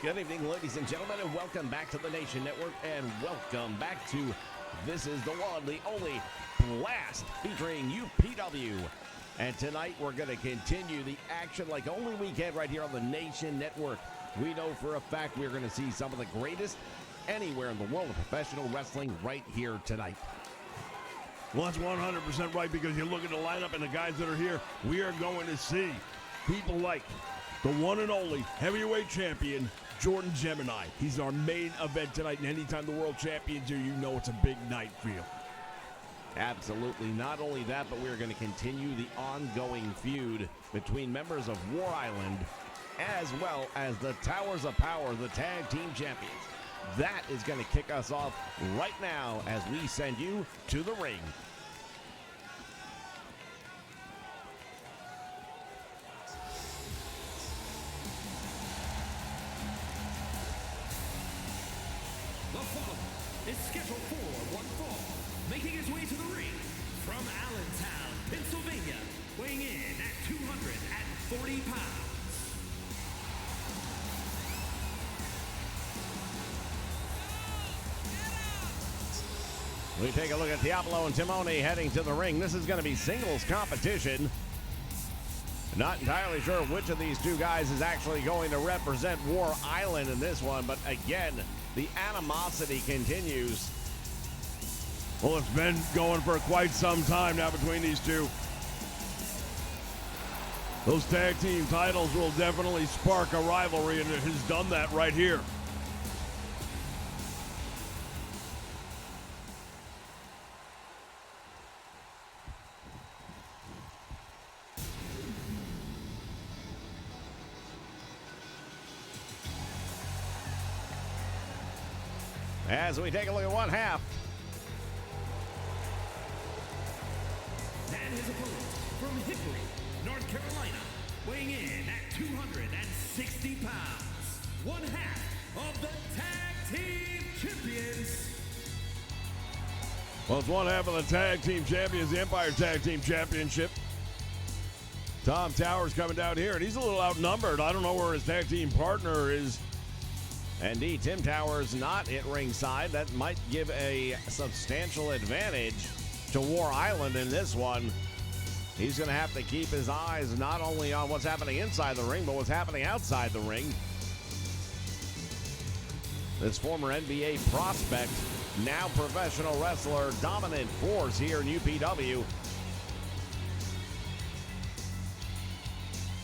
Good evening, ladies and gentlemen, and welcome back to the Nation Network, and welcome back to This is the One, the only blast featuring UPW. And tonight we're going to continue the action like only we can right here on the Nation Network. We know for a fact we're going to see some of the greatest anywhere in the world of professional wrestling right here tonight. Well, that's 100% right, because you look at the lineup and the guys that are here, we are going to see people like the one and only heavyweight champion, Jordan Gemini. He's our main event tonight, and anytime the world champion's here, you know it's a big night for you. Absolutely. Not only that, but we're going to continue the ongoing feud between members of War Island as well as the Towers of Power, the tag team champions. That is going to kick us off right now as we send you to the ring. The following is scheduled for one fall, making his way to the ring from Allentown, Pennsylvania, weighing in at 240 pounds. We take a look at Diablo and Timoni heading to the ring. This is going to be singles competition. Not entirely sure which of these two guys is actually going to represent War Island in this one, but again, the animosity continues. Well, it's been going for quite some time now between these two. Those tag team titles will definitely spark a rivalry, and it has done that right here. As we take a look at one half. And his opponent from Hickory, North Carolina, weighing in at 260 pounds, one half of the Tag Team Champions. Well, it's one half of the Tag Team Champions, the Empire Tag Team Championship. Tom Towers coming down here, and he's a little outnumbered. I don't know where his tag team partner is. Indeed, Tim Towers not at ringside. That might give a substantial advantage to War Island in this one. He's going to have to keep his eyes not only on what's happening inside the ring, but what's happening outside the ring. This former NBA prospect, now professional wrestler, dominant force here in UPW.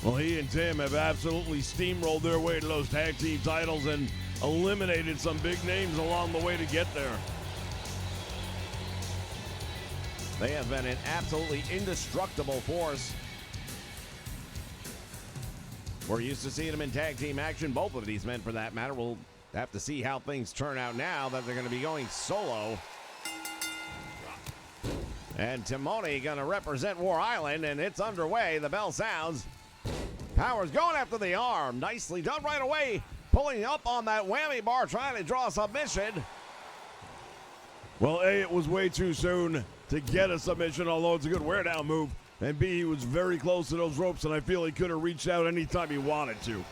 Well, he and Tim have absolutely steamrolled their way to those tag team titles and eliminated some big names along the way to get there. They have been an absolutely indestructible force. We're used to seeing them in tag team action, both of these men for that matter. We'll have to see how things turn out now that they're going to be going solo. And Timoni going to represent War Island, and it's underway. The bell sounds. Powers going after the arm. Nicely done right away. Pulling up on that whammy bar, trying to draw a submission. Well, A, it was way too soon to get a submission, although it's a good wear down move. And B, he was very close to those ropes, and I feel he could have reached out anytime he wanted to.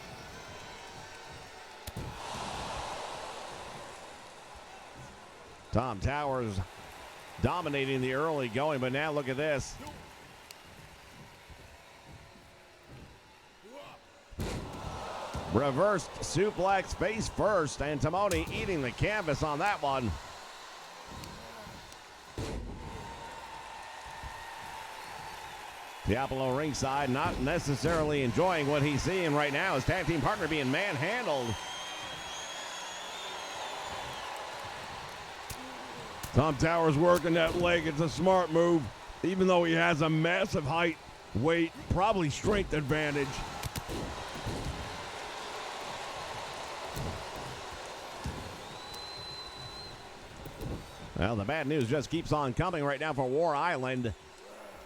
Tom Towers dominating the early going, but now look at this. Reversed suplex face first, and Timoni eating the canvas on that one. Diablo ringside, not necessarily enjoying what he's seeing right now. His tag team partner being manhandled. Tom Towers working that leg. It's a smart move, even though he has a massive height, weight, probably strength advantage. Well, the bad news just keeps on coming right now for War Island.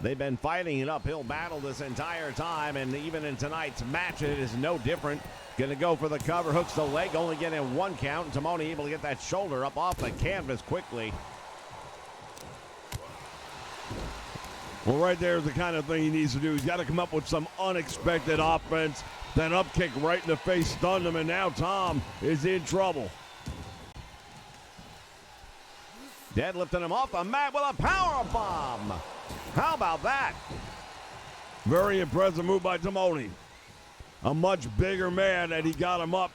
They've been fighting an uphill battle this entire time, and even in tonight's match, it is no different. Going to go for the cover, hooks the leg, only getting one count, and Timoni able to get that shoulder up off the canvas quickly. Well, right there is the kind of thing he needs to do. He's got to come up with some unexpected offense, That up kick right in the face stunned him, and now Tom is in trouble. Deadlifting him off the mat with a power bomb. How about that? Very impressive move by Timoni. A much bigger man, and he got him up.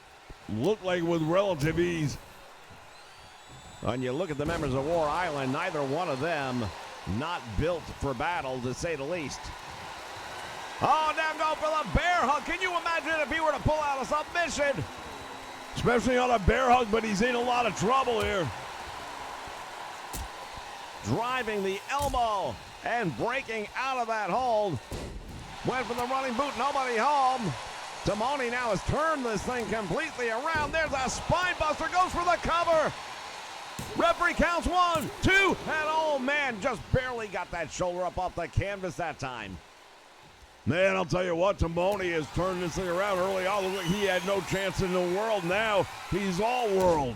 Looked like with relative ease. When you look at the members of War Island, neither one of them not built for battle, to say the least. Oh, now go for the bear hug. Can you imagine if he were to pull out a submission? Especially on a bear hug, but he's in a lot of trouble here. Driving the elbow and breaking out of that hold. Went for the running boot, nobody home. Timoni now has turned this thing completely around. There's a spine buster, goes for the cover. Referee counts 1, 2, and oh man, just barely got that shoulder up off the canvas that time. Man, I'll tell you what, Timoni has turned this thing around early on. Looked like he had no chance in the world. Now he's all world.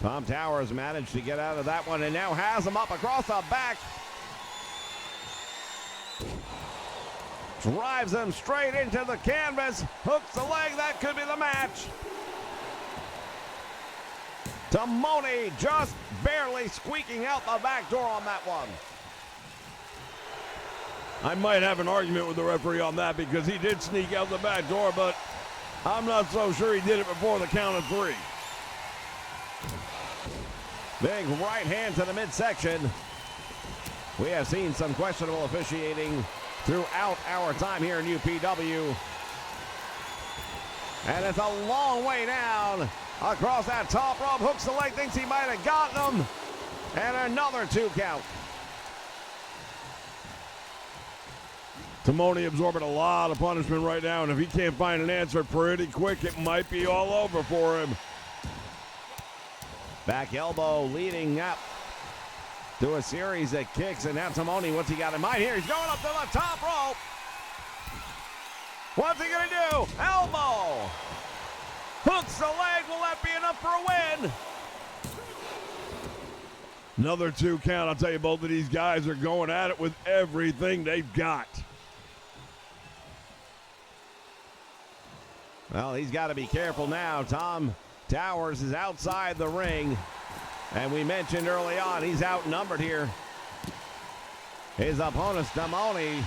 Tom Towers managed to get out of that one and now has him up across the back. Drives him straight into the canvas. Hooks the leg. That could be the match. Timoni just barely squeaking out the back door on that one. I might have an argument with the referee on that because he did sneak out the back door, but I'm not so sure he did it before the count of 3. Big right hand to the midsection. We have seen some questionable officiating throughout our time here in UPW. And it's a long way down across that top rope. Hooks the leg, thinks he might have gotten him. And another 2 count. Timoni absorbing a lot of punishment right now, and if he can't find an answer pretty quick, it might be all over for him. Back elbow leading up to a series of kicks, and now Timoni, what's he got in mind here? He's going up to the top rope. What's he gonna do? Elbow. Hooks the leg. Will that be enough for a win? Another 2 count. I'll tell you, both of these guys are going at it with everything they've got. Well, he's got to be careful now. Tom Towers is outside the ring. And we mentioned early on, he's outnumbered here. His opponent's Timoni,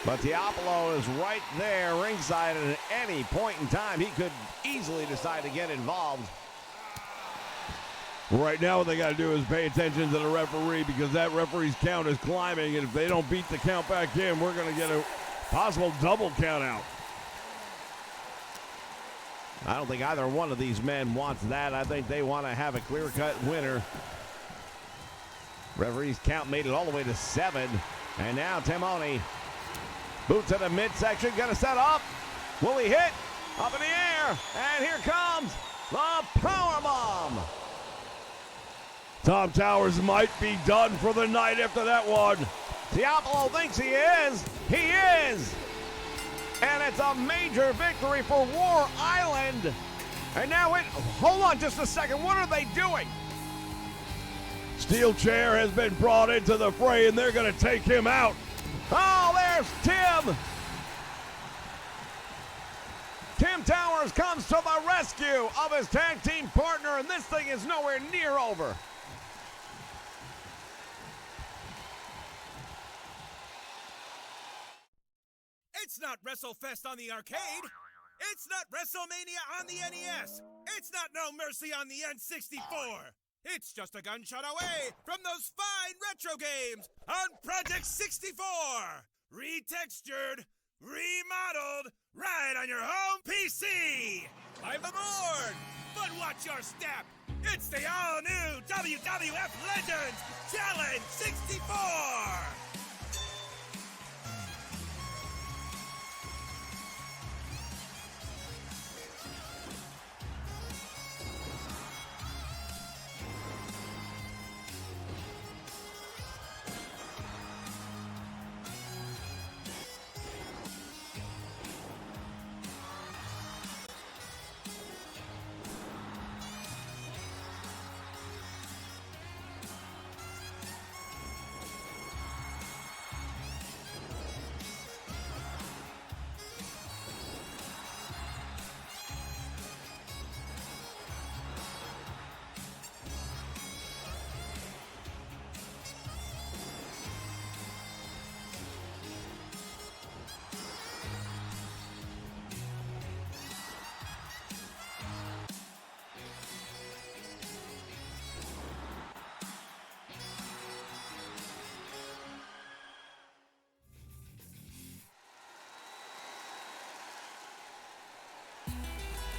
but Diablo is right there ringside, and at any point in time, he could easily decide to get involved. Right now, what they got to do is pay attention to the referee because that referee's count is climbing, and if they don't beat the count back in, we're going to get a possible double count out. I don't think either one of these men wants that. I think they want to have a clear-cut winner. Referee's count made it all the way to 7. And now Timoni. Boot to the midsection. Going to set up. Will he hit? Up in the air. And here comes the powerbomb. Tom Towers might be done for the night after that one. Diablo thinks he is. He is. And it's a major victory for War Island. And now hold on just a second. What are they doing? Steel chair has been brought into the fray, and they're going to take him out. Oh, there's Tim. Tim Towers comes to the rescue of his tag team partner, and this thing is nowhere near over. It's not WrestleFest on the arcade. It's not WrestleMania on the NES. It's not No Mercy on the N64. It's just a gunshot away from those fine retro games on Project 64. Retextured, remodeled, right on your home PC. Climb aboard, but watch your step. It's the all-new WWF Legends Challenge 64.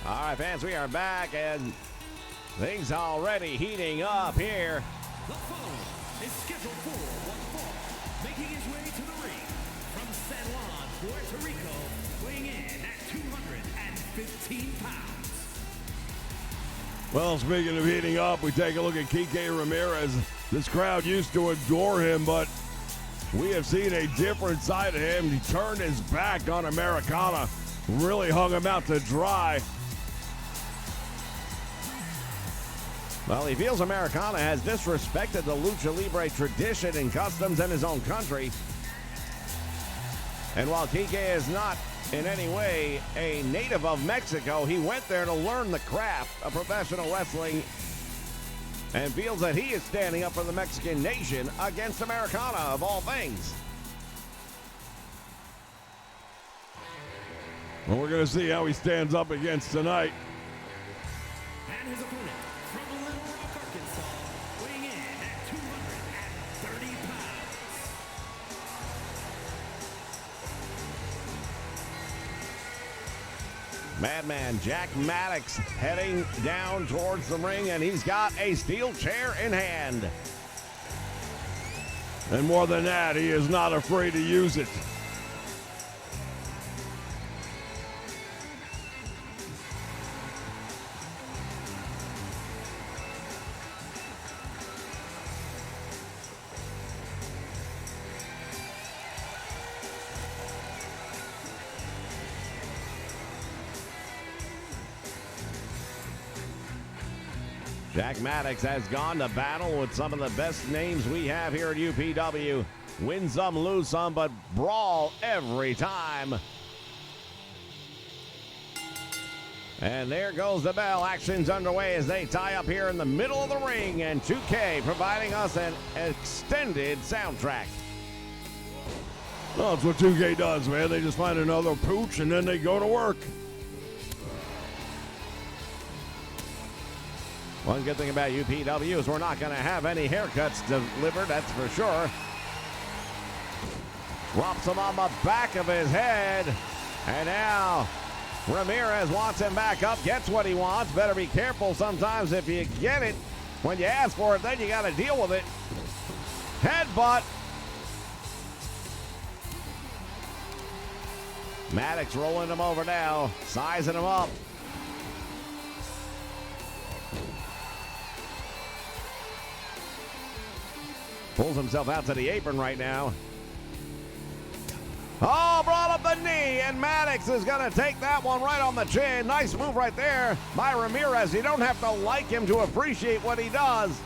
All right, fans, we are back, and things already heating up here. The following is scheduled for one fall, making his way to the ring from San Juan, Puerto Rico, weighing in at 215 pounds. Well, speaking of heating up, we take a look at Kike Ramirez. This crowd used to adore him, but we have seen a different side of him. He turned his back on Americana, really hung him out to dry. Well, he feels Americana has disrespected the Lucha Libre tradition and customs in his own country. And while Kike is not in any way a native of Mexico, he went there to learn the craft of professional wrestling and feels that he is standing up for the Mexican nation against Americana, of all things. Well, we're going to see how he stands up against tonight. And his opponent from Little Rock, Arkansas, weighing in at 230 pounds. Madman Jack Maddox heading down towards the ring, and he's got a steel chair in hand. And more than that, he is not afraid to use it. Jack Maddox has gone to battle with some of the best names we have here at UPW. Win some, lose some, but brawl every time. And there goes the bell. Action's underway as they tie up here in the middle of the ring, and 2K providing us an extended soundtrack. Well, that's what 2K does, man. They just find another pooch and then they go to work. One good thing about UPW is we're not going to have any haircuts delivered, that's for sure. Drops him on the back of his head. And now Ramirez wants him back up, gets what he wants. Better be careful sometimes if you get it. When you ask for it, then you got to deal with it. Headbutt. Maddox rolling him over now, sizing him up. Pulls himself out to the apron right now. Oh, brought up the knee, and Maddox is going to take that one right on the chin. Nice move right there by Ramirez. You don't have to like him to appreciate what he does.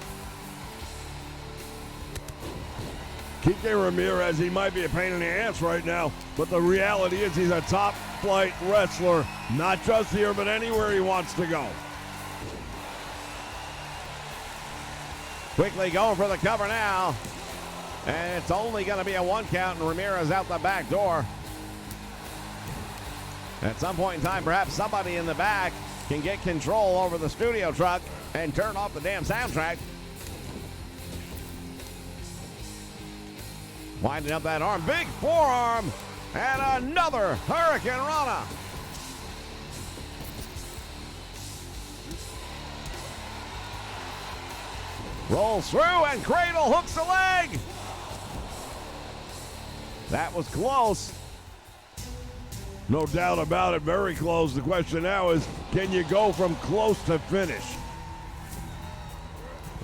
Kike Ramirez, he might be a pain in the ass right now, but the reality is he's a top-flight wrestler, not just here, but anywhere he wants to go. Quickly going for the cover now. And it's only going to be a 1 count, and Ramirez out the back door. At some point in time, perhaps somebody in the back can get control over the studio truck and turn off the damn soundtrack. Winding up that arm. Big forearm. And another Hurricane Rana. Rolls through and cradle hooks the leg. That was close. No doubt about it, very close. The question now is, can you go from close to finish?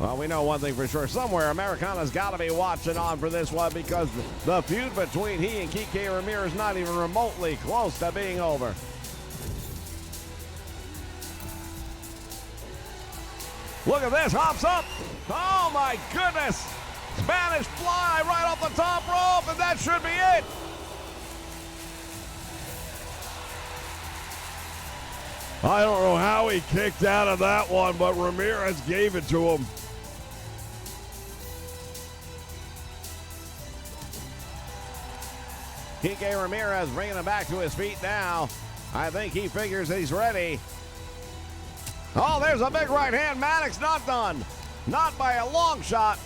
Well, we know one thing for sure. Somewhere, Americana's got to be watching on for this one, because the feud between he and Kike Ramirez is not even remotely close to being over. Look at this, hops up. Oh my goodness. Spanish fly right off the top rope, and that should be it. I don't know how he kicked out of that one, but Ramirez gave it to him. Kike Ramirez bringing him back to his feet now. I think he figures he's ready. Oh, there's a big right hand. Maddox not done. Not by a long shot.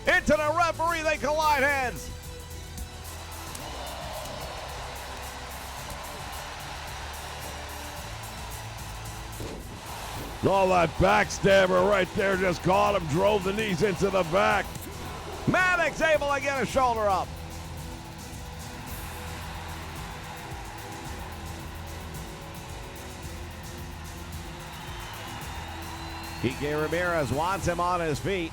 Into the referee, they collide heads. Oh, that backstabber right there just caught him, drove the knees into the back. Maddox able to get a shoulder up. Kike Ramirez wants him on his feet.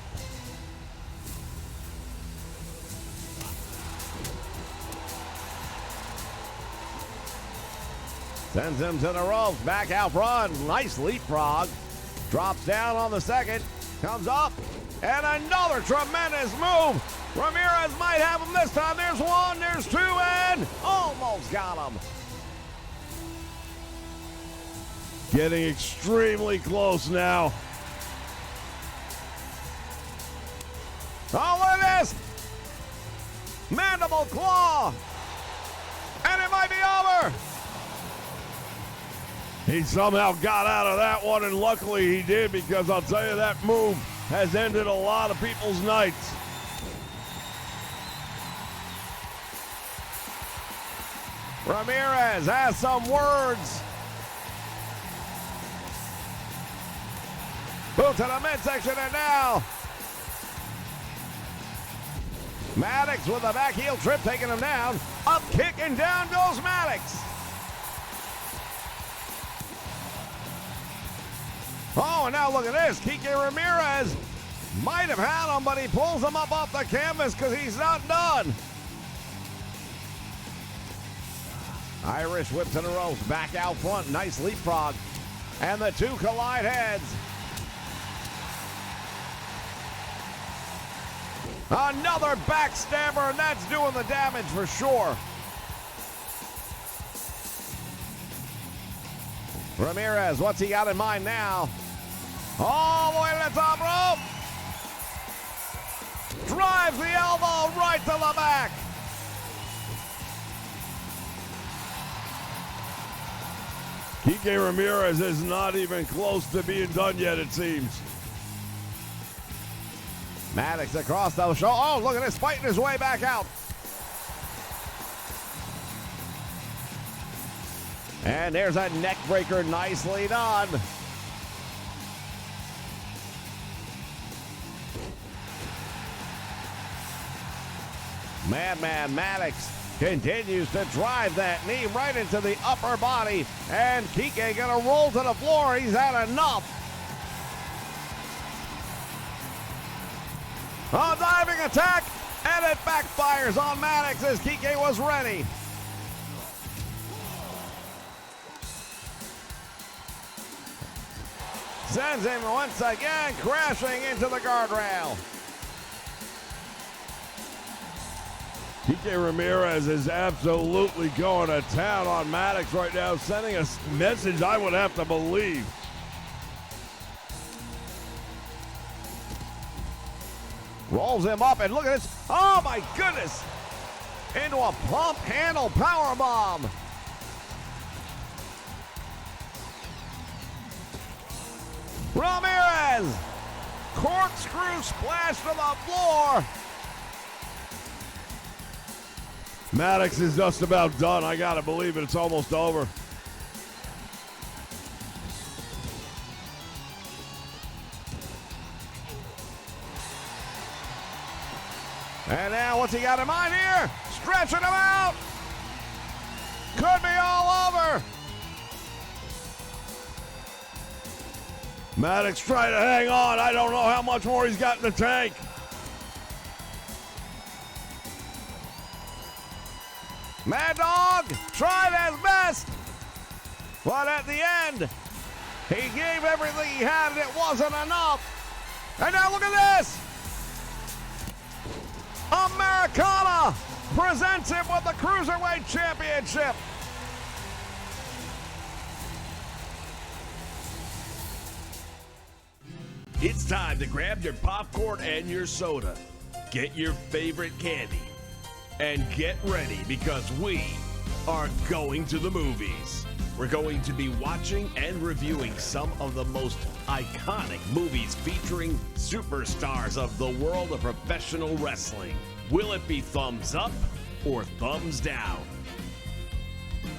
Sends him to the ropes, back out front. Nice leapfrog. Drops down on the second. Comes up. And another tremendous move. Ramirez might have him this time. There's one, there's two, and almost got him. Getting extremely close now. Oh, look at this. Mandible claw. And it might be over. He somehow got out of that one, and luckily he did, because I'll tell you, that move has ended a lot of people's nights. Ramirez has some words. Boot to the midsection, and now Maddox with a back heel trip, taking him down. Up kick, and down goes Maddox. Oh, and now look at this. Kike Ramirez might have had him, but he pulls him up off the canvas because he's not done. Irish whip to the ropes, back out front. Nice leapfrog. And the two collide heads. Another backstabber, and that's doing the damage for sure. Ramirez, what's he got in mind now? All the way to the top rope. Drives the elbow right to the back. Kike Ramirez is not even close to being done yet, it seems. Maddox across the shoulder. Oh, look at this, fighting his way back out. And there's a neck breaker, nicely done. Madman Maddox continues to drive that knee right into the upper body. And Kike gonna roll to the floor. He's had enough. A diving attack, and it backfires on Maddox as Kike was ready. Sends him once again crashing into the guardrail. Kike Ramirez is absolutely going to town on Maddox right now, sending a message I would have to believe. Rolls him up, and look at this. Oh my goodness. Into a pump handle power bomb. Ramirez. Corkscrew splash to the floor. Maddox is just about done. I got to believe it. It's almost over. And now what's he got in mind here? Stretching him out. Could be all over. Maddox trying to hang on. I don't know how much more he's got in the tank. Mad Dog tried his best. But at the end, he gave everything he had, and it wasn't enough. And now look at this. Americana presents him with the Cruiserweight Championship. It's time to grab your popcorn and your soda. Get your favorite candy. And get ready, because we are going to the movies. We're going to be watching and reviewing some of the most iconic movies featuring superstars of the world of professional wrestling. Will it be thumbs up or thumbs down?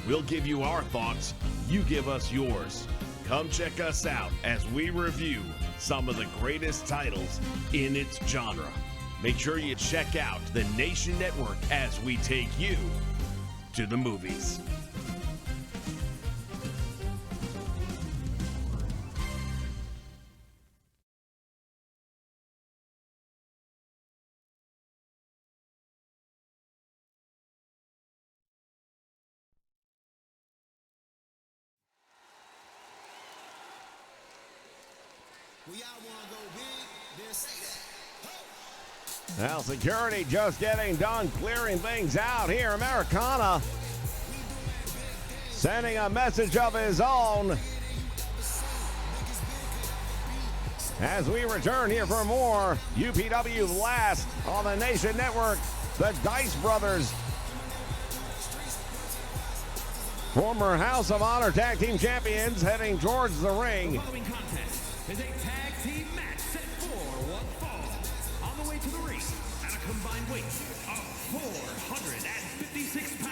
We'll give you our thoughts. You give us yours. Come check us out as we review some of the greatest titles in its genre. Make sure you check out the Nation Network as we take you to the movies. Well, security just getting done clearing things out here. Americana sending a message of his own as we return here for more UPW Last on the Nation Network. The Dice Brothers, former House of Honor Tag Team Champions, heading towards the ring. The following contest is a tag team match set for one fall. On the way to the ring at a combined weight of 456 pounds.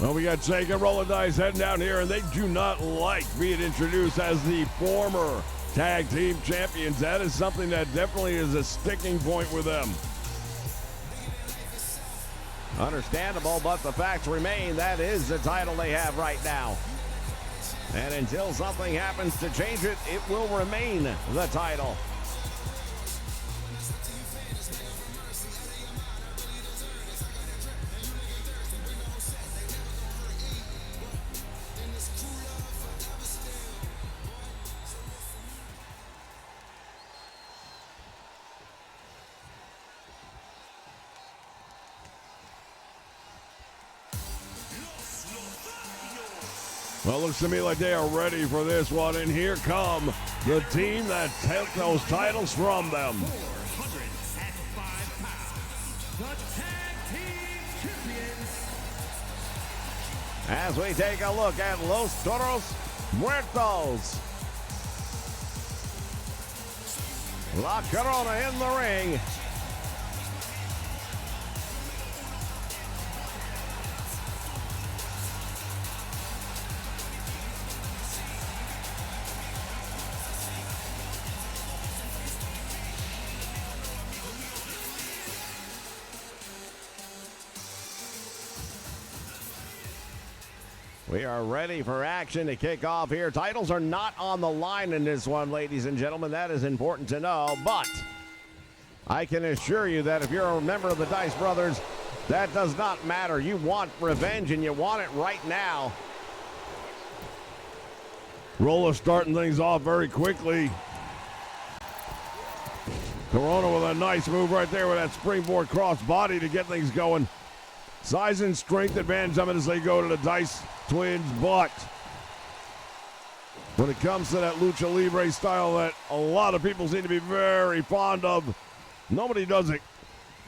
Well, we got Jake and Roll of Dice heading down here, and they do not like being introduced as the former tag team champions. That is something that definitely is a sticking point with them. Understandable, but the facts remain that is the title they have right now. And until something happens to change it, it will remain the title. Well, looks to me like they are ready for this one, and here come the team that took those titles from them. 405 pounds. The tag team champions. As we take a look at Los Toros Muertos. La Corona in the ring. We are ready for action to kick off here. Titles are not on the line in this one, ladies and gentlemen. That is important to know. But I can assure you that if you're a member of the Dice Brothers, that does not matter. You want revenge, and you want it right now. Rolla starting things off very quickly. Corona with a nice move right there with that springboard cross body to get things going. Size and strength advantage them as they go to the Dice Twins, but when it comes to that lucha libre style that a lot of people seem to be very fond of, nobody does it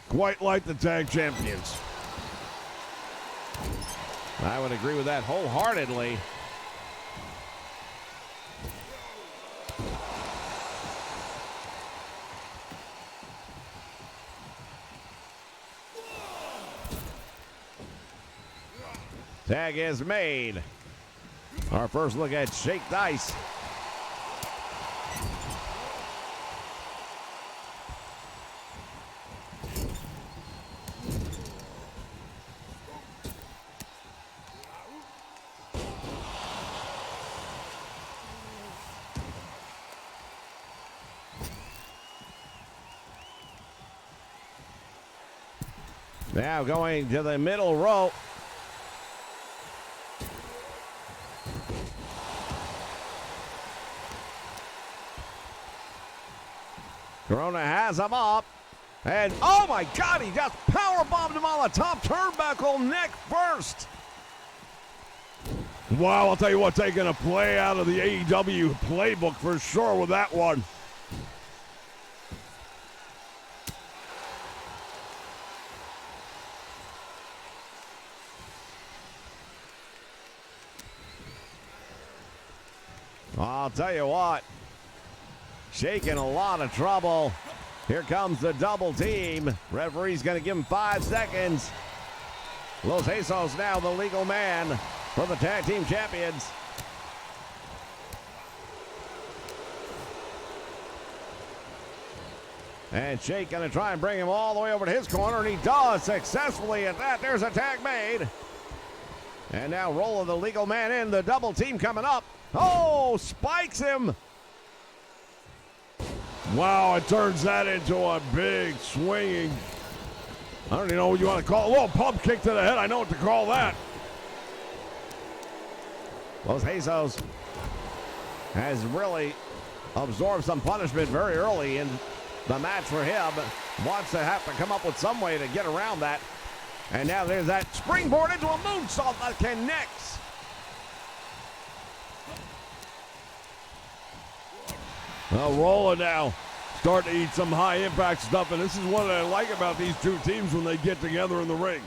quite like the tag champions. I would agree with that wholeheartedly. Tag is made. Our first look at Shake Dice. Now going to the middle rope. Corona has him up. And, oh my God, he just powerbombed him on the top turnbuckle, neck first. Wow, I'll tell you what, taking a play out of the AEW playbook for sure with that one. I'll tell you what. Shake in a lot of trouble. Here comes the double team. Referee's going to give him 5 seconds. Los Jesus now the legal man for the tag team champions. And Shake going to try and bring him all the way over to his corner, and he does successfully at that. There's a tag made. And now rolling the legal man in, the double team coming up. Oh, spikes him. Wow, it turns that into a big swinging. I don't even know what you want to call it. A little pump kick to the head. I know what to call that. Los Jesus has really absorbed some punishment very early in the match for him. Wants to have to come up with some way to get around that. And now there's that springboard into a moonsault that connects. Well, rolling now. Starting to eat some high impact stuff, and this is what I like about these two teams when they get together in the ring.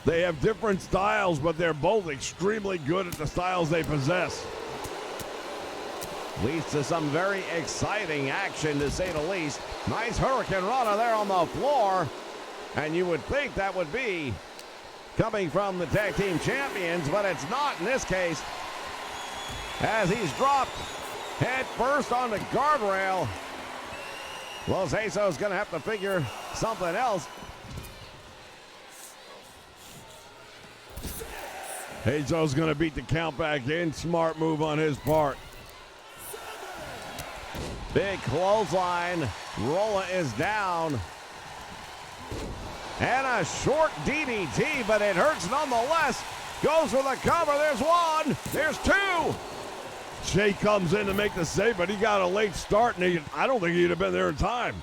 They have different styles, but they're both extremely good at the styles they possess. Leads to some very exciting action, to say the least. Nice Hurricane Rana there on the floor. And you would think that would be coming from the tag team champions, but it's not in this case. As he's dropped head first on the guardrail. Los Jesus is going to have to figure something else. Jesus going to beat the count back in. Smart move on his part. Big clothesline. Rolla is down. And a short DDT, but it hurts nonetheless. Goes for the cover. There's one. There's two. Shea comes in to make the save, but he got a late start, and I don't think he'd have been there in time.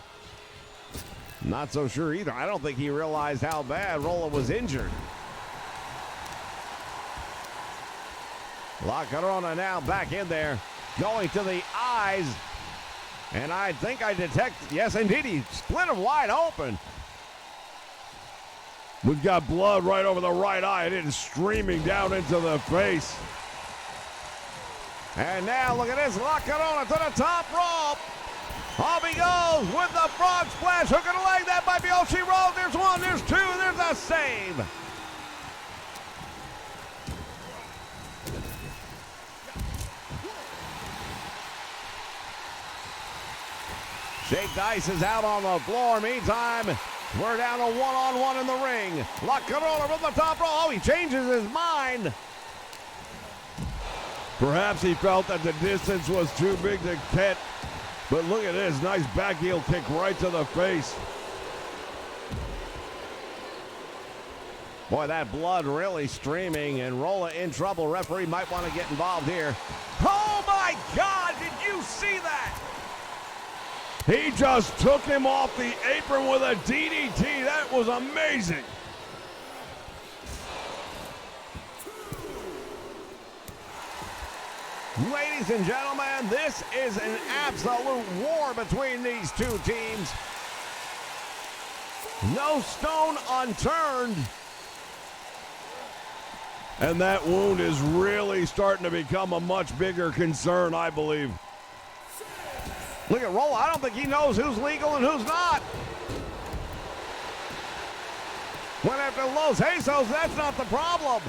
Not so sure either. I don't think he realized how bad Rolla was injured. La Corona now back in there. Going to the eyes. And I think I detect, yes indeed, he split him wide open. We've got blood right over the right eye. It is streaming down into the face. And now look at this, La Corona to the top rope. Off he goes with the frog splash, hook and a leg. That might be all she wrote. There's one, there's two, there's a save. Shake Dice is out on the floor. Meantime, we're down to one-on-one in the ring. La Corona from the top rope. Oh, he changes his mind. Perhaps he felt that the distance was too big to catch. But look at this, nice back heel kick right to the face. Boy, that blood really streaming, and Rolla in trouble. Referee might want to get involved here. Oh my God, did you see that? He just took him off the apron with a DDT. That was amazing. Ladies and gentlemen, this is an absolute war between these two teams. No stone unturned. And that wound is really starting to become a much bigger concern, I believe. Look at Rolla. I don't think he knows who's legal and who's not. Went after Los Jesus. That's not the problem.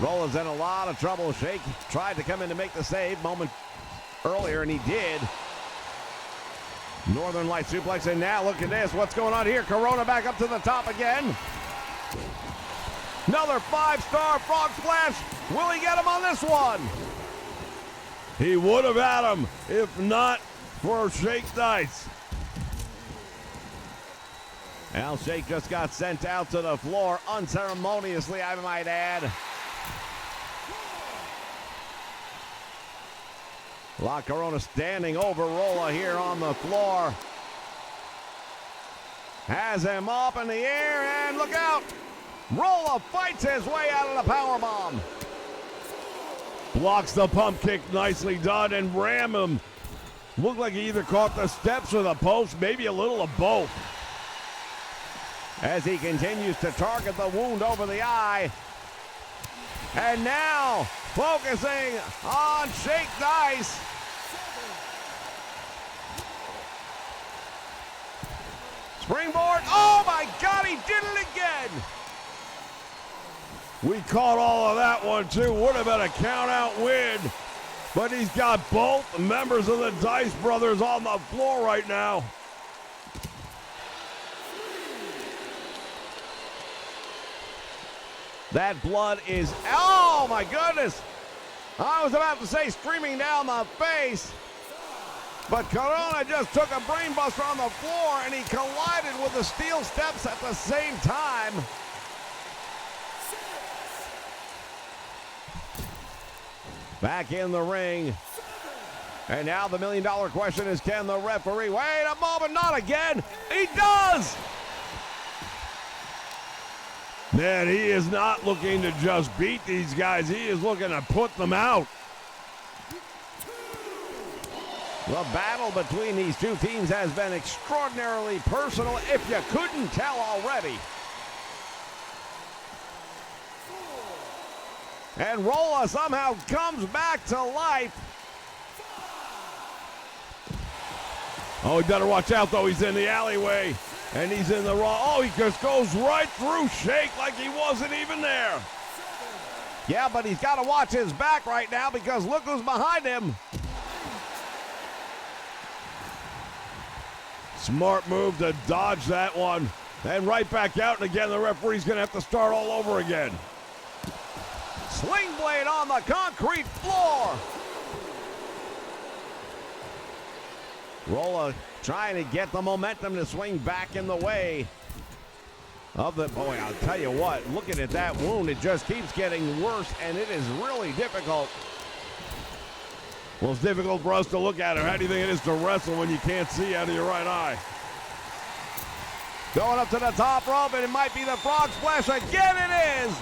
Rolla's in a lot of trouble. Shake tried to come in to make the save moment earlier, and he did. Northern Light suplex, and now look at this. What's going on here? Corona back up to the top again. Another 5-star frog splash. Will he get him on this one? He would have had him if not for Shake Dice. Al Shake just got sent out to the floor unceremoniously, I might add. La Corona standing over Rolla here on the floor. Has him up in the air, and look out. Rolla fights his way out of the powerbomb. Blocks the pump kick, nicely done, and ram him. Looked like he either caught the steps or the post, maybe a little of both. as he continues to target the wound over the eye. And now, focusing on Shake Dice. Springboard. Oh my God, he did it again. We caught all of that one too. Would have been a count-out win. But he's got both members of the Dice brothers on the floor right now. That blood is, oh my goodness. I was about to say streaming down the face. But Corona just took a brainbuster on the floor and he collided with the steel steps at the same time. Back in the ring. And now the million-dollar question is, can the referee, wait a moment, not again. He does. Man, he is not looking to just beat these guys. He is looking to put them out. The battle between these two teams has been extraordinarily personal, if you couldn't tell already. And Rolla somehow comes back to life. Oh, he better watch out, though. He's in the alleyway, and he's in the wrong. Oh, he just goes right through Shake like he wasn't even there. Yeah, but he's got to watch his back right now because look who's behind him. Smart move to dodge that one. And right back out, and again, the referee's going to have to start all over again. Sling blade on the concrete floor. Rolla trying to get the momentum to swing back in the way of the, boy, I'll tell you what, looking at that wound, it just keeps getting worse, and it is really difficult. Well, it's difficult for us to look at it. How do you think it is to wrestle when you can't see out of your right eye? Going up to the top rope, and it might be the frog splash again. It is.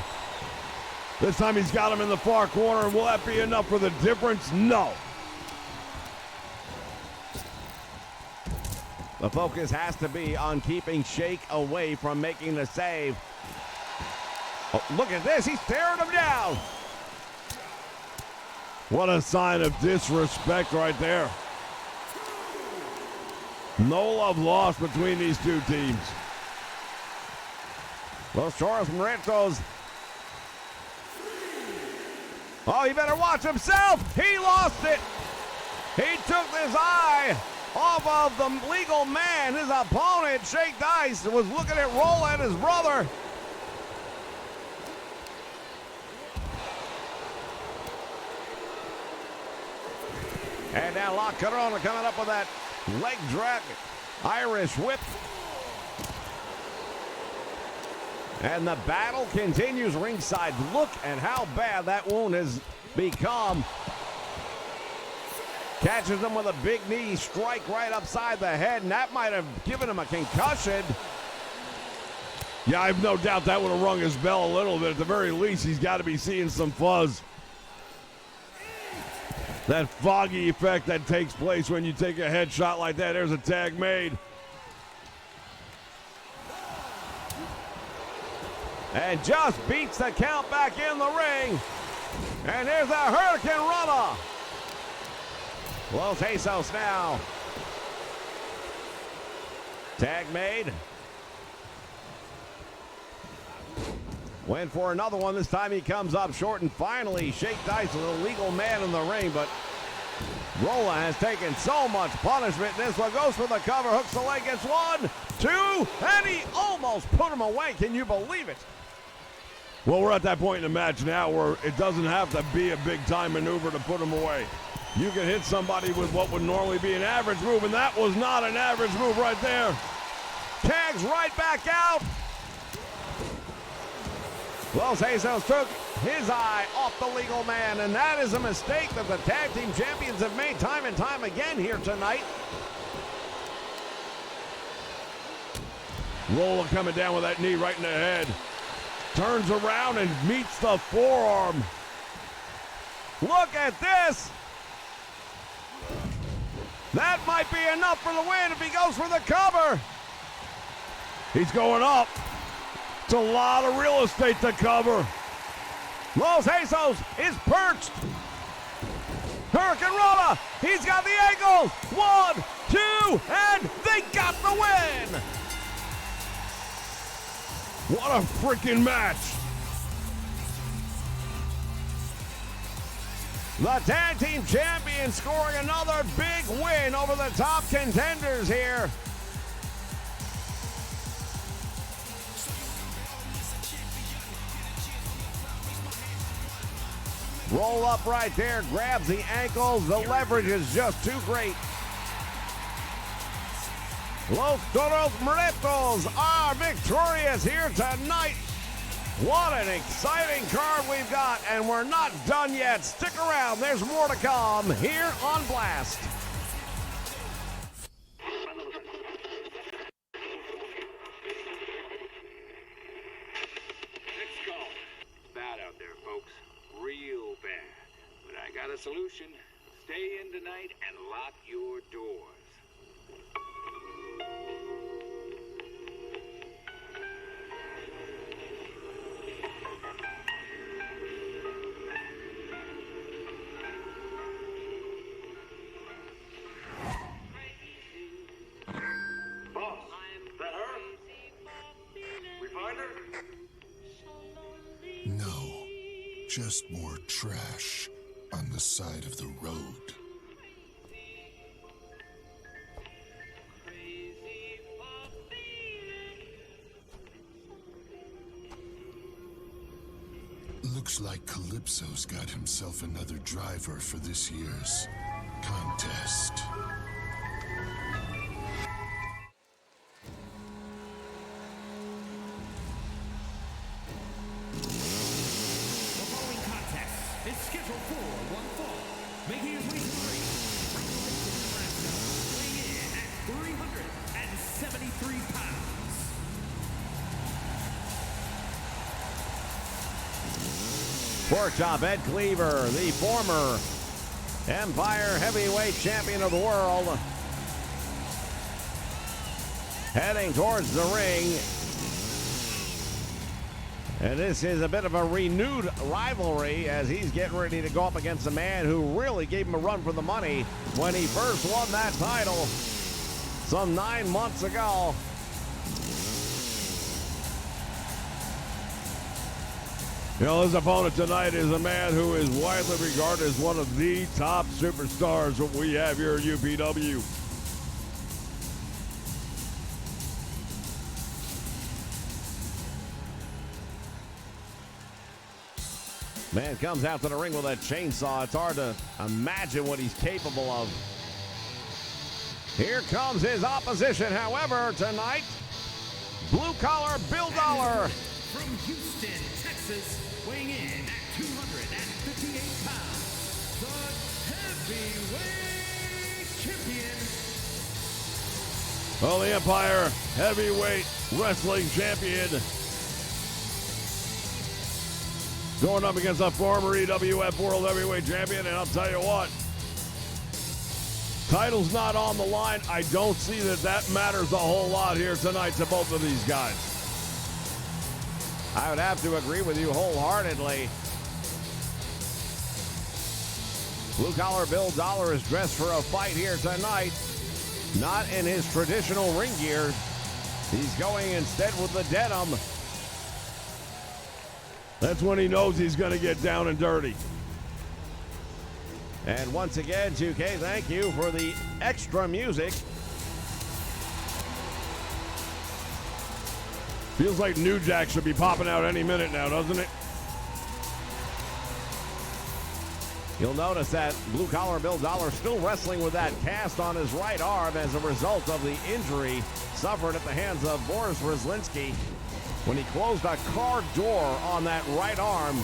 This time he's got him in the far corner. Will that be enough for the difference? No. The focus has to be on keeping Shake away from making the save. Oh, look at this. He's staring him down. What a sign of disrespect right there. No love lost between these two teams. Los Choros Muertos. Oh, he better watch himself. He lost it. He took his eye off of the legal man. His opponent, Shake Dice, was looking at Rolla and his brother. And now La Corona coming up with that leg drag Irish whip. And the battle continues ringside. Look at how bad that wound has become. Catches him with a big knee strike right upside the head, and that might have given him a concussion. Yeah, I have no doubt that would have rung his bell a little bit. At the very least, he's got to be seeing some fuzz. That foggy effect that takes place when you take a headshot like that. There's a tag made. And just beats the count back in the ring. And there's the Hurricane Rana. Los Jesus now. Tag made. Went for another one. This time he comes up short, and finally Shake Dice with a legal man in the ring, but Rolla has taken so much punishment. This one goes for the cover, hooks the leg, gets 1, 2, and he almost put him away. Can you believe it? Well, we're at that point in the match now where it doesn't have to be a big-time maneuver to put him away. You can hit somebody with what would normally be an average move, and that was not an average move right there. Tags right back out. Los Jesus took his eye off the legal man, and that is a mistake that the tag team champions have made time and time again here tonight. Rolla coming down with that knee right in the head. Turns around and meets the forearm. Look at this. That might be enough for the win if he goes for the cover. He's going up. That's a lot of real estate to cover. Los Jesus is perched. Hurricane Rana, he's got the ankle. 1, 2, and they got the win. What a freaking match. The tag team champions scoring another big win over the top contenders here. Roll up right there, grabs the ankles. The leverage is just too great. Los Muertos are victorious here tonight. What an exciting card we've got, and we're not done yet. Stick around, there's more to come here on Blast. Let's go. Bad out there, folks. Real bad. But I got a solution. Stay in tonight and lock your doors. Boss, that her? We find her? No, just more trash on the side of the road. Looks like Calypso's got himself another driver for this year's contest. The following contest is scheduled for one fall, making his way to the ring from Nebraska, weighing in at 373 pounds. Pork chop Ed Cleaver, the former Empire Heavyweight Champion of the world, heading towards the ring. And this is a bit of a renewed rivalry as he's getting ready to go up against a man who really gave him a run for the money when he first won that title some 9 months ago. You know, his opponent tonight is a man who is widely regarded as one of the top superstars that we have here at UPW. Man comes out to the ring with a chainsaw. It's hard to imagine what he's capable of. Here comes his opposition, however, tonight. Blue collar Bill Dollar. From Houston, Texas, weighing in at 258 pounds, the heavyweight champion. Well, the Empire Heavyweight Wrestling Champion going up against a former EWF World Heavyweight Champion, and I'll tell you what, title's not on the line. I don't see that matters a whole lot here tonight to both of these guys. I would have to agree with you wholeheartedly. Blue collar Bill Dollar is dressed for a fight here tonight. Not in his traditional ring gear. He's going instead with the denim. That's when he knows he's going to get down and dirty. And once again, 2K, thank you for the extra music. Feels like New Jack should be popping out any minute now, doesn't it? You'll notice that Blue Collar Bill Dollar still wrestling with that cast on his right arm as a result of the injury suffered at the hands of Boris Ryslinski when he closed a car door on that right arm,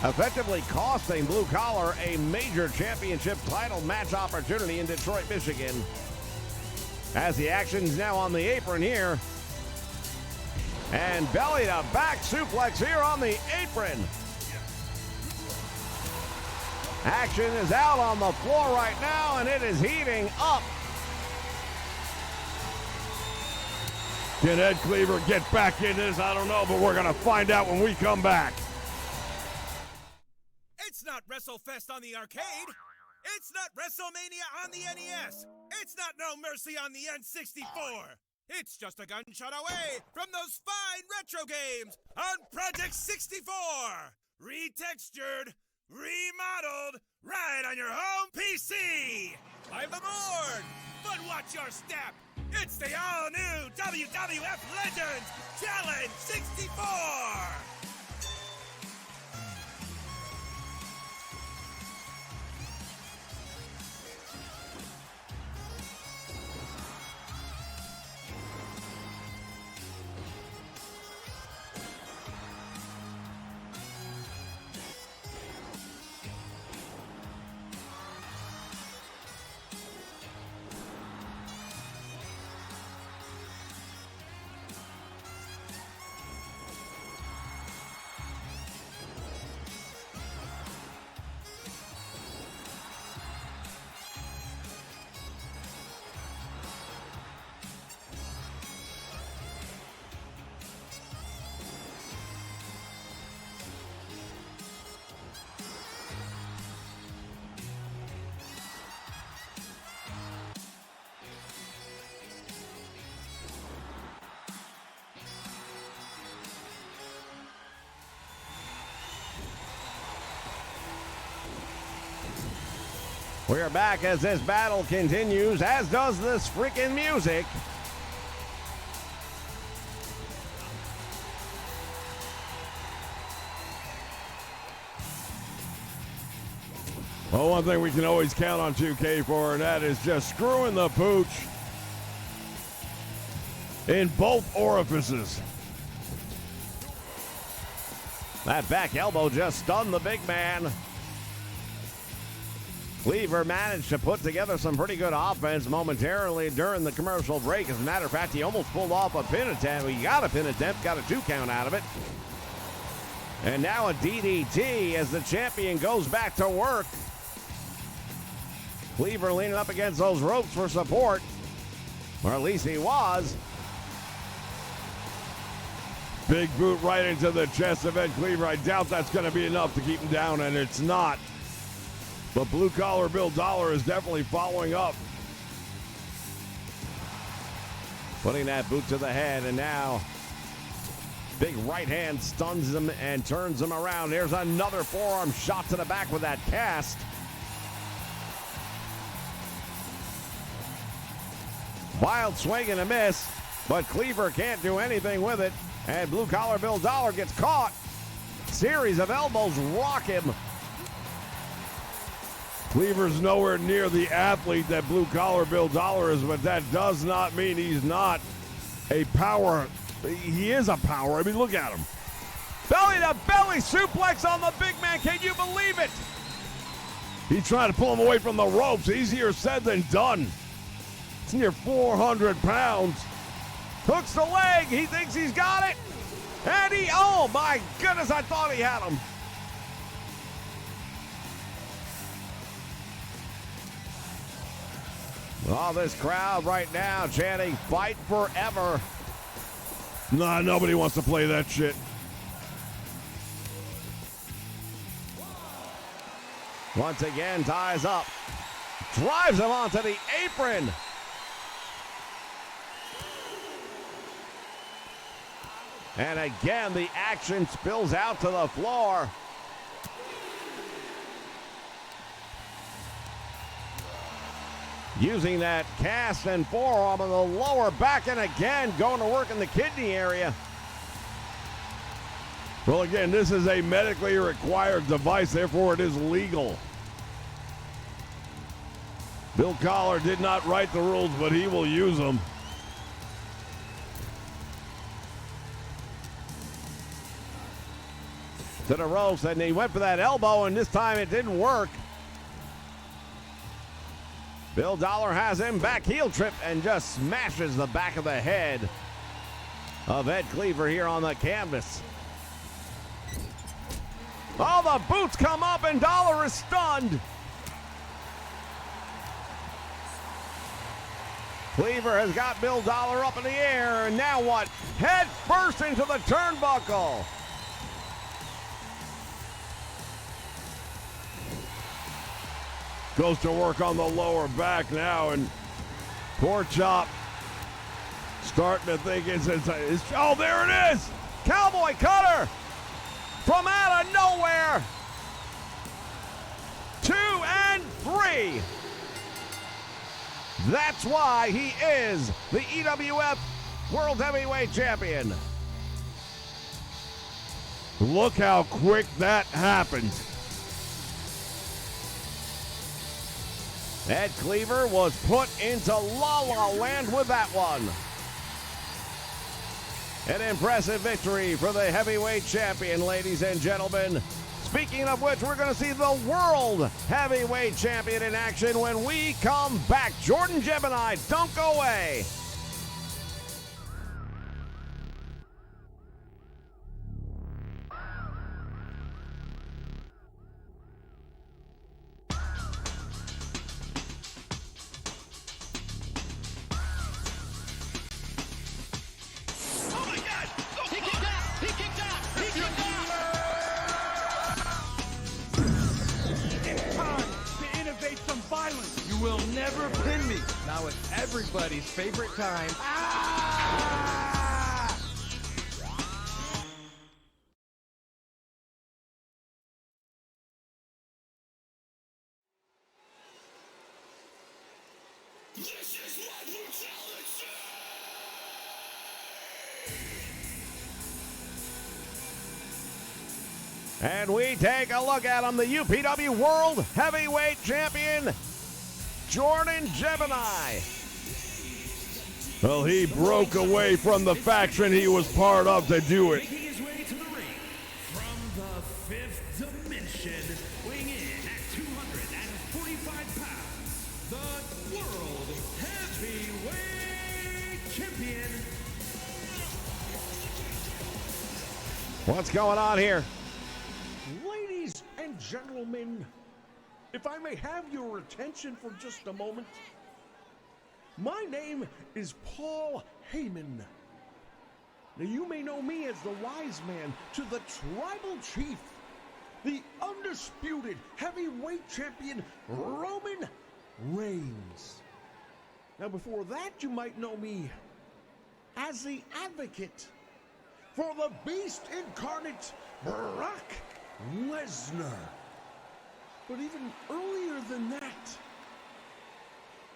effectively costing Blue Collar a major championship title match opportunity in Detroit, Michigan. As the action's now on the apron here. And belly to back suplex here on the apron. Action is out on the floor right now, and it is heating up. Can Ed Cleaver get back in this? I don't know, but we're going to find out when we come back. It's not WrestleFest on the arcade. It's not WrestleMania on the NES. It's not No Mercy on the N64. It's just a gunshot away from those fine retro games on Project 64. Retextured, remodeled, right on your home PC. Climb aboard, but watch your step. It's the all-new WWF Legends Challenge 64. We are back as this battle continues, as does this freaking music. Well, one thing we can always count on 2K for, and that is just screwing the pooch in both orifices. That back elbow just stunned the big man. Cleaver managed to put together some pretty good offense momentarily during the commercial break. As a matter of fact, he almost pulled off a pin attempt. He got a pin attempt, got a 2 count out of it. And now a DDT as the champion goes back to work. Cleaver leaning up against those ropes for support. Or at least he was. Big boot right into the chest of Ed Cleaver. I doubt that's going to be enough to keep him down, and it's not. But Blue Collar Bill Dollar is definitely following up. Putting that boot to the head, and now big right hand stuns him and turns him around. Here's another forearm shot to the back with that cast. Wild swing and a miss, but Cleaver can't do anything with it. And Blue Collar Bill Dollar gets caught. Series of elbows rock him. Cleaver's nowhere near the athlete that Blue Collar Bill Dollar is, but that does not mean he's not a power. He is a power. I mean, look at him. Belly to belly suplex on the big man. Can you believe it? He's trying to pull him away from the ropes. Easier said than done. It's near 400 pounds. Hooks the leg. He thinks he's got it. And he, oh my goodness, I thought he had him. Oh, this crowd right now chanting "Fight Forever." Nah, nobody wants to play that shit. Once again, ties up. Drives him onto the apron. And again, the action spills out to the floor. Using that cast and forearm on the lower back, and again going to work in the kidney area. Well, again, this is a medically required device, therefore it is legal. Bill Collar did not write the rules, but he will use them. To the ropes, and he went for that elbow, and this time it didn't work. Bill Dollar has him back heel trip and just smashes the back of the head of Ed Cleaver here on the canvas. Oh, the boots come up and Dollar is stunned. Cleaver has got Bill Dollar up in the air, and now what? Head first into the turnbuckle. Goes to work on the lower back now, and poor Chop starting to think it's oh, there it is! Cowboy cutter from out of nowhere. 2 and 3. That's why he is the EWF World Heavyweight Champion. Look how quick that happened. Ed Cleaver was put into La La Land with that one. An impressive victory for the heavyweight champion, ladies and gentlemen. Speaking of which, we're going to see the World Heavyweight Champion in action when we come back. Jordan Gemini, don't go away. You will never pin me. Now it's everybody's favorite time. This is what brutality! And we take a look at him, the UPW World Heavyweight Champion, Jordan Gemini. Well, he broke away from the faction he was part of to do it. Making his way to the ring from the fifth dimension, weighing in at 245 pounds, the World Heavyweight Champion. What's going on here? Ladies and gentlemen, if I may have your attention for just a moment. My name is Paul Heyman. Now you may know me as the wise man to the tribal chief, the undisputed heavyweight champion, Roman Reigns. Now before that, you might know me as the advocate for the beast incarnate, Brock Lesnar. But even earlier than that,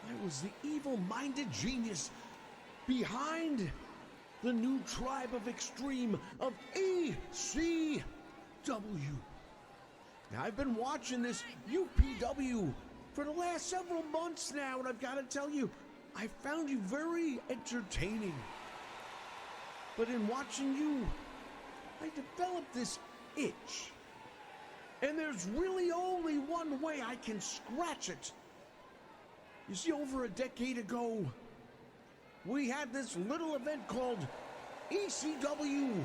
I was the evil-minded genius behind the new tribe of extreme of ECW. Now, I've been watching this UPW for the last several months now, and I've got to tell you, I found you very entertaining. But in watching you, I developed this itch. And there's really only one way I can scratch it. You see, over a decade ago, we had this little event called ECW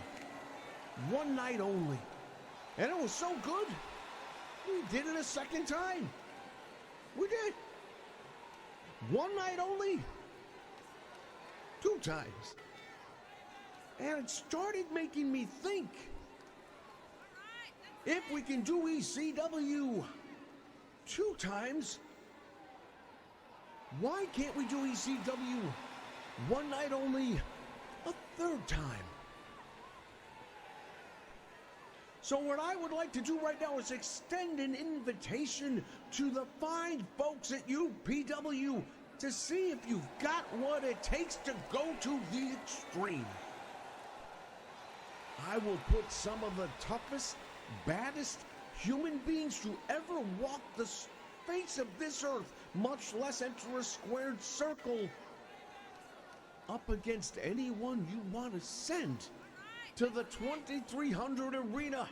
One Night Only. And it was so good, we did it a second time. We did. One night only, 2 times. And it started making me think, if we can do ECW 2 times, why can't we do ECW One Night Only a 3rd time? So what I would like to do right now is extend an invitation to the fine folks at UPW to see if you've got what it takes to go to the extreme. I will put some of the toughest, baddest human beings to ever walk the face of this earth, much less enter a squared circle, up against anyone you want to send to the 2300 Arena,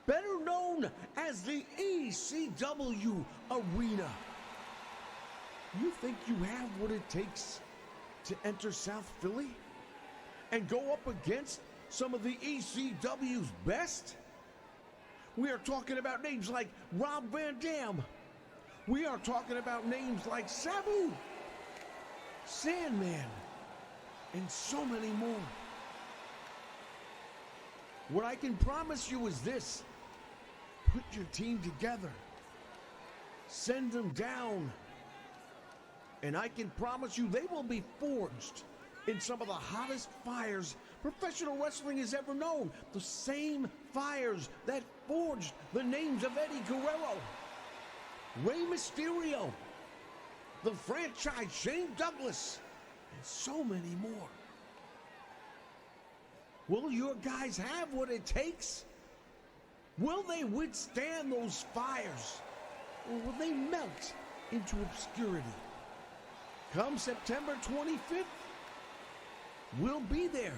better known as the ECW Arena. You think you have what it takes to enter South Philly and go up against some of the ECW's best? We are talking about names like Rob Van Dam. We are talking about names like Sabu, Sandman, and so many more. What I can promise you is this: put your team together, send them down, and I can promise you they will be forged in some of the hottest fires professional wrestling has ever known. The same fires that forged the names of Eddie Guerrero, Rey Mysterio, the franchise Shane Douglas, and so many more. Will your guys have what it takes? Will they withstand those fires? Or will they melt into obscurity? Come September 25th, we'll be there.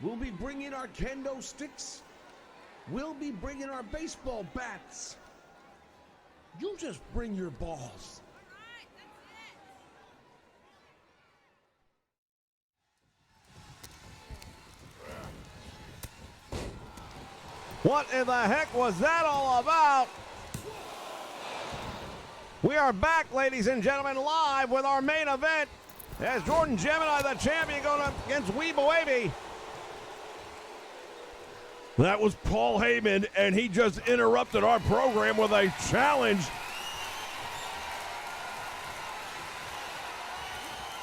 We'll be bringing our kendo sticks. We'll be bringing our baseball bats. You just bring your balls. What in the heck was that all about? We are back, ladies and gentlemen, live with our main event as Jordan Gemini, the champion, going up against Weeboavy. That was Paul Heyman, and he just interrupted our program with a challenge.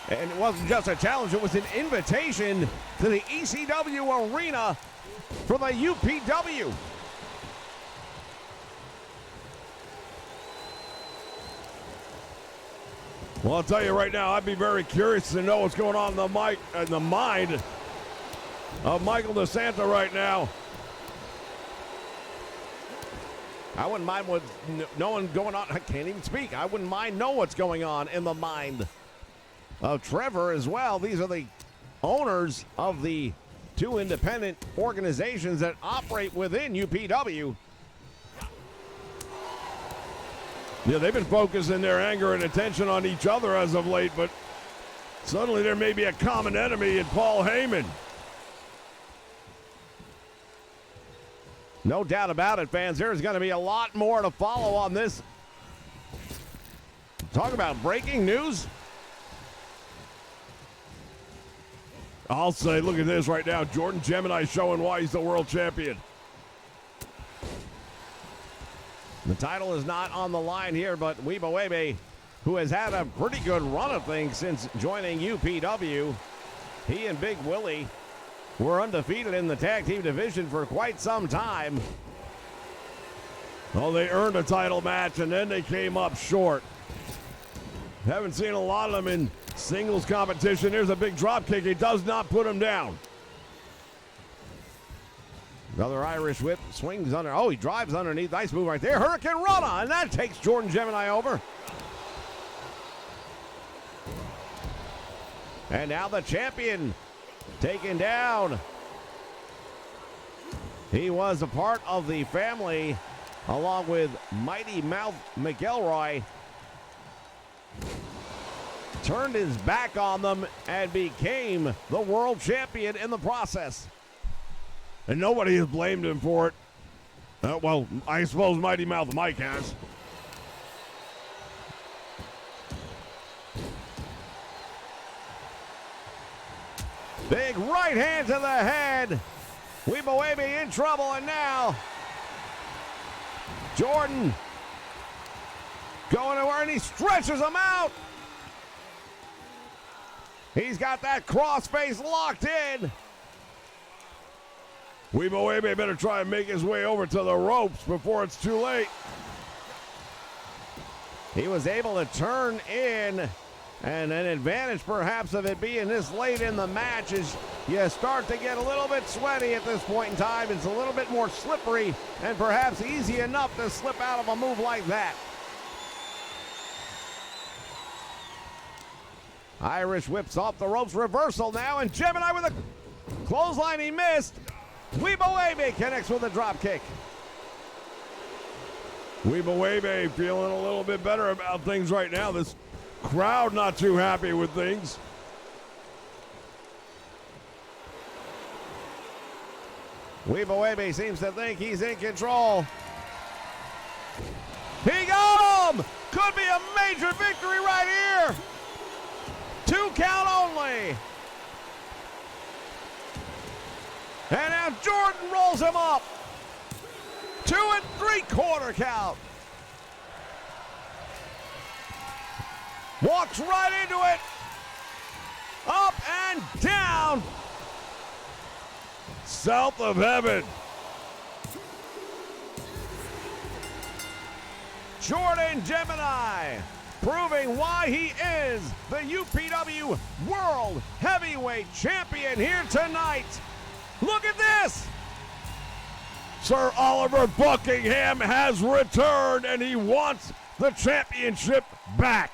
And it wasn't just a challenge, it was an invitation to the ECW arena for the UPW. Well, I'll tell you right now, I'd be very curious to know what's going on in the mind of Michael DeSanta right now. I wouldn't mind what knowing going on. I can't even speak. I wouldn't mind know what's going on in the mind of Trevor as well. These are the owners of the two independent organizations that operate within UPW. Yeah, they've been focusing their anger and attention on each other as of late, but suddenly there may be a common enemy in Paul Heyman. No doubt about it, fans. There's going to be a lot more to follow on this. Talk about breaking news. I'll say, look at this right now. Jordan Gemini showing why he's the world champion. The title is not on the line here, but Weeboavy, who has had a pretty good run of things since joining UPW, he and Big Willie were undefeated in the tag team division for quite some time. Well, they earned a title match, and then they came up short. Haven't seen a lot of them in singles competition. There's a big drop kick. He does not put him down. Another Irish whip, swings under. Oh, he drives underneath. Nice move right there. Hurricane Rana, and that takes Jordan Gemini over. And now the champion taken down. He was a part of the family along with Mighty Mouth McElroy. Turned his back on them and became the world champion in the process. And nobody has blamed him for it. Well, I suppose Mighty Mouth Mike has. Big right hand to the head. Weeboavy in trouble, and now Jordan going to where, and he stretches him out. He's got that crossface locked in. Weeboavy better try and make his way over to the ropes before it's too late. He was able to turn in, and an advantage perhaps of it being this late in the match is you start to get a little bit sweaty at this point in time. It's a little bit more slippery and perhaps easy enough to slip out of a move like that. Irish whips off the ropes, reversal now, and Gemini with a clothesline he missed. Weeboavy connects with a drop kick. Weeboavy feeling a little bit better about things right now. This crowd not too happy with things. Weeboavy seems to think he's in control. He got him! Could be a major victory right here. count only. And now Jordan rolls him up. 2 3/4 count. Walks right into it. Up and down. South of heaven. Jordan Gemini, proving why he is the UPW World Heavyweight Champion here tonight. Look at this. Sir Oliver Buckingham has returned, and he wants the championship back.